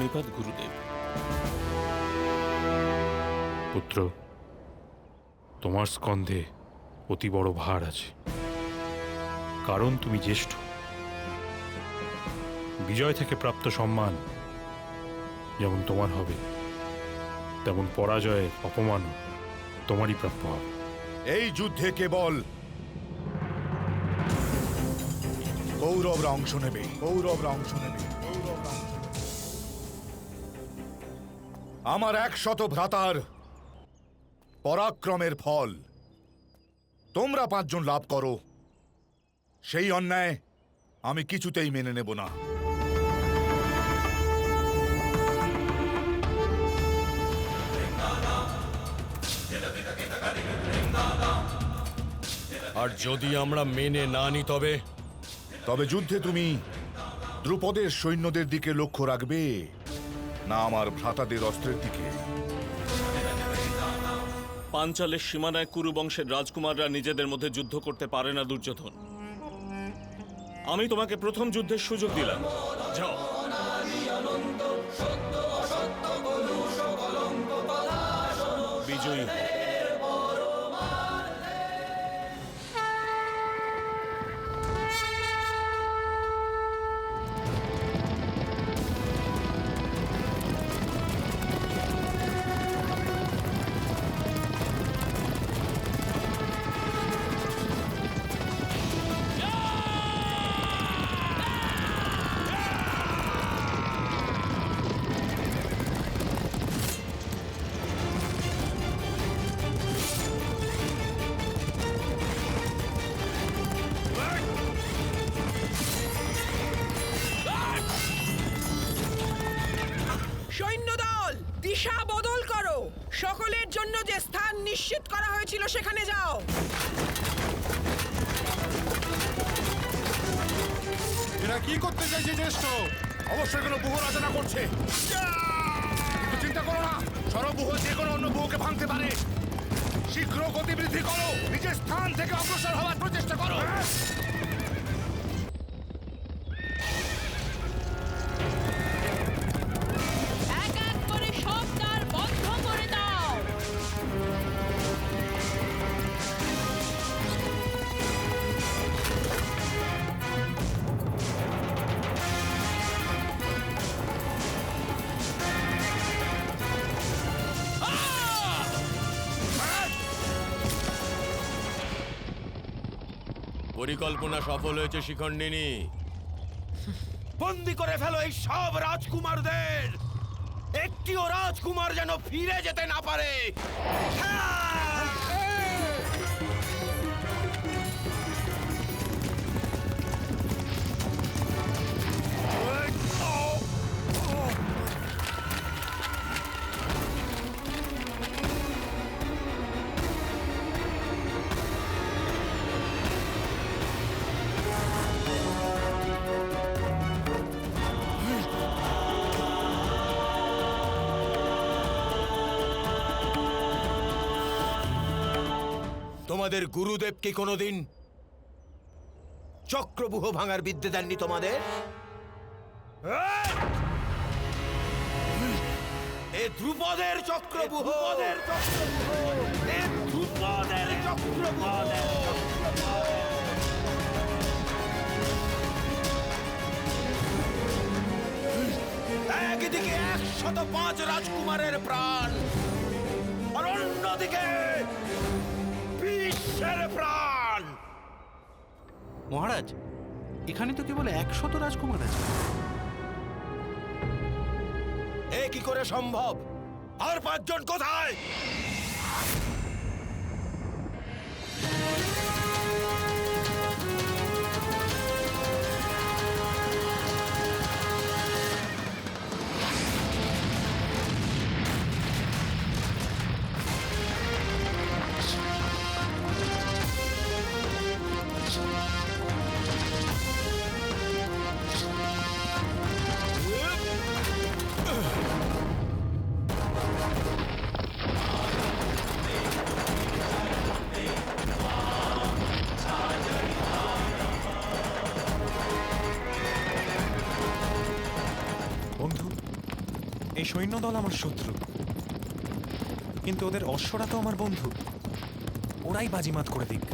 প্রণিপাত গুরুদেব। পুত্র, তোমার স্কন্ধে অতি বড় ভার আছে, কারণ তুমি জ্যেষ্ঠ। বিজয় থেকে প্রাপ্ত সম্মান যেমন তোমার হবে, তেমন পরাজয়ের অপমানও তোমারই প্রাপ্য হবে। এই যুদ্ধে কেবল কৌরবরা অংশ নেবে, কৌরবরা অংশ নেবে। আমার 100 ভ্রাতার পরাক্রমের ফল তোমরা 5 জন লাভ করো, সেই অন্যায় আমি কিছুতেই মেনে নেব না। আর যদি আমরা মেনে না নিই তবে তবে যুদ্ধে তুমি দ্রুপদের সৈন্যদের দিকে লক্ষ্য রাখবে, না আমার ভ্রাতাদের অস্ত্রের দিকে? পাঞ্চালের সীমানায় কুরু বংশের রাজকুমাররা নিজেদের মধ্যে যুদ্ধ করতে পারে না দুর্যোধন। আমি তোমাকে প্রথম যুদ্ধের সুযোগ দিলাম, যাও। বিজয়ী হও। সৈন্যদল, দিশা বদল করো। সকলের জন্য যে স্থান নিশ্চিত করা হয়েছিল সেখানে যাও। এরা কি করতে চাইছে জ্যেষ্ঠ? অবশ্যই কোনো বুহ রচনা করছে। কিন্তু চিন্তা করো না, সরবুহ যে কোনো অন্য বুহকে ভাঙতে পারে। শীঘ্র গতি বৃদ্ধি করো, নিজের স্থান থেকে অগ্রসর হওয়ার প্রচেষ্টা করো। এক এক করে সব দ্বার বন্ধ করে দাও। পরিকল্পনা সফল হয়েছে শিখণ্ডিনী। বন্দি করে ফেলো এই সব রাজকুমারদের, একটিও রাজকুমার যেন ফিরে যেতে না পারে। তোমাদের গুরুদেব কি কোনোদিন চক্রবুহ ভাঙার বিদ্যে দেননি তোমাদের? এ ধ্রুপদের চক্রবুহ, এ ধ্রুপদের চক্রবুহ। একদিকে 105 রাজকুমারের প্রাণ, আর অন্যদিকে বিশ্বের প্রাণ। মহারাজ, এখানে তো কেবল 100 রাজকুমার আছে। এ কি করে সম্ভব? আর 5 জন কোথায়? এই সৈন্যদল আমার শত্রু, কিন্তু ওদের অশ্বরা তো আমার বন্ধু। ওরাই বাজিমাত করে দিক।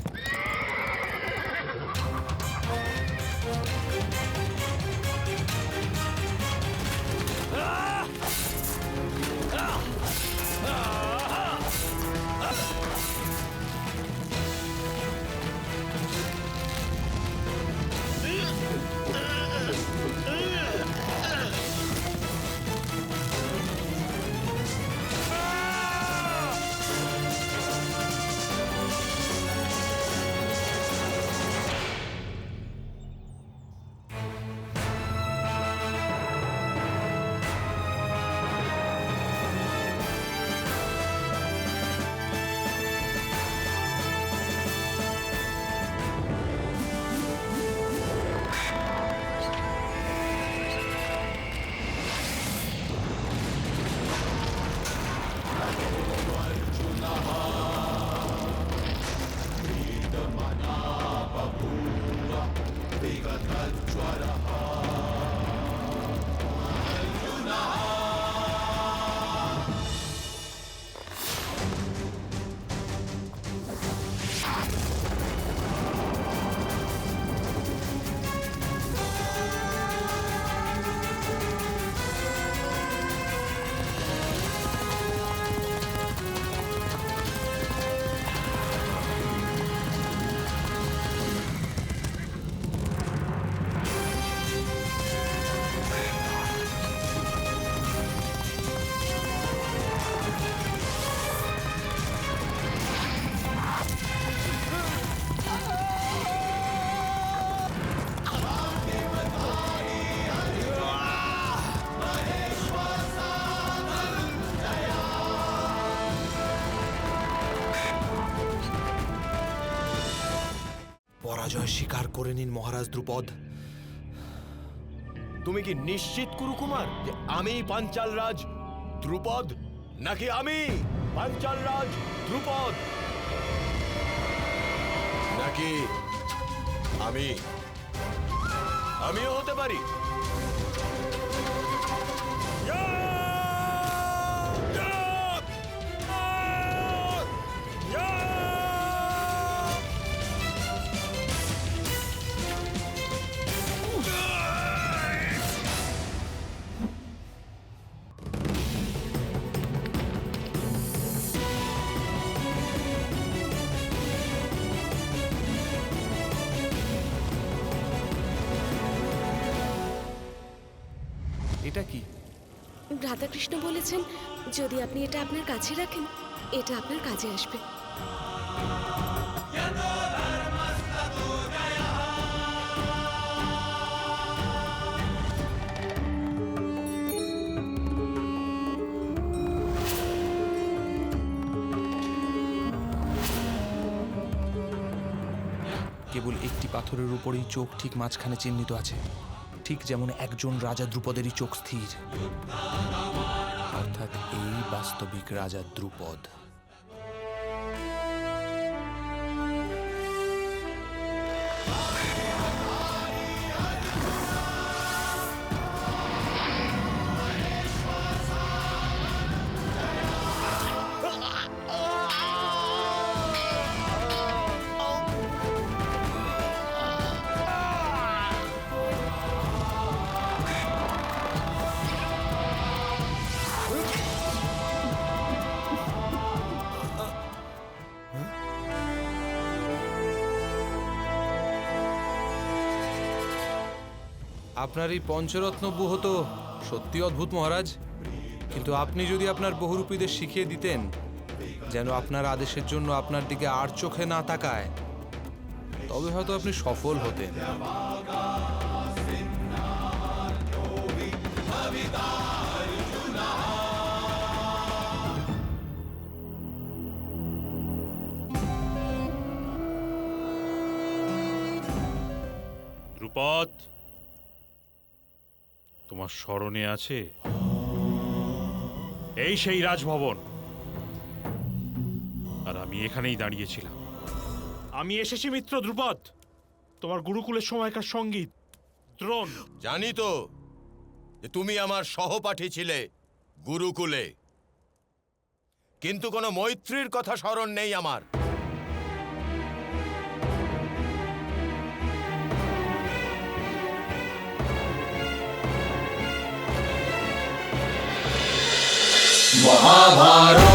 পরাজয় স্বীকার করে নিন মহারাজ দ্রুপদ। তুমি কি নিশ্চিত কুরুকুমার যে আমি পাঞ্চাল রাজ দ্রুপদ, নাকি আমি পাঞ্চাল রাজ দ্রুপদ, নাকি আমিও হতে পারি? এটা কি? রাধাকৃষ্ণ বলেছেন যদি আপনি এটা আপনার কাছে রাখেন, এটা আপনার কাজে আসবে। কেবল একটি পাথরের উপরেই চোখ ঠিক মাঝখানে চিহ্নিত আছে, ঠিক যেমন একজন রাজা দ্রুপদেরই চোখ স্থির। অর্থাৎ এই বাস্তবিক রাজা দ্রুপদ। আপনার এই পঞ্চরত্ন ব্যূহ তো সত্যি অদ্ভুত মহারাজ, কিন্তু আপনি যদি আপনার বহুরূপীদের শিখিয়ে দিতেন যেন আপনার আদেশের জন্য আপনার দিকে আর চোখে না তাকায়, তবে হয়তো আপনি সফল হতেন। দ্রুপদ, তোমার স্মরণে আছে এই সেই রাজভবন, আর আমি এখানেই দাঁড়িয়েছিলাম। আমি এসেছি মিত্র দ্রুপদ, তোমার গুরুকুলের সময়কার সঙ্গীত দ্রোণ। জানি তো যে তুমি আমার সহপাঠী ছিলে, গুরুকুলে, কিন্তু কোনো মৈত্রীর কথা স্মরণ নেই আমার। মহাভারত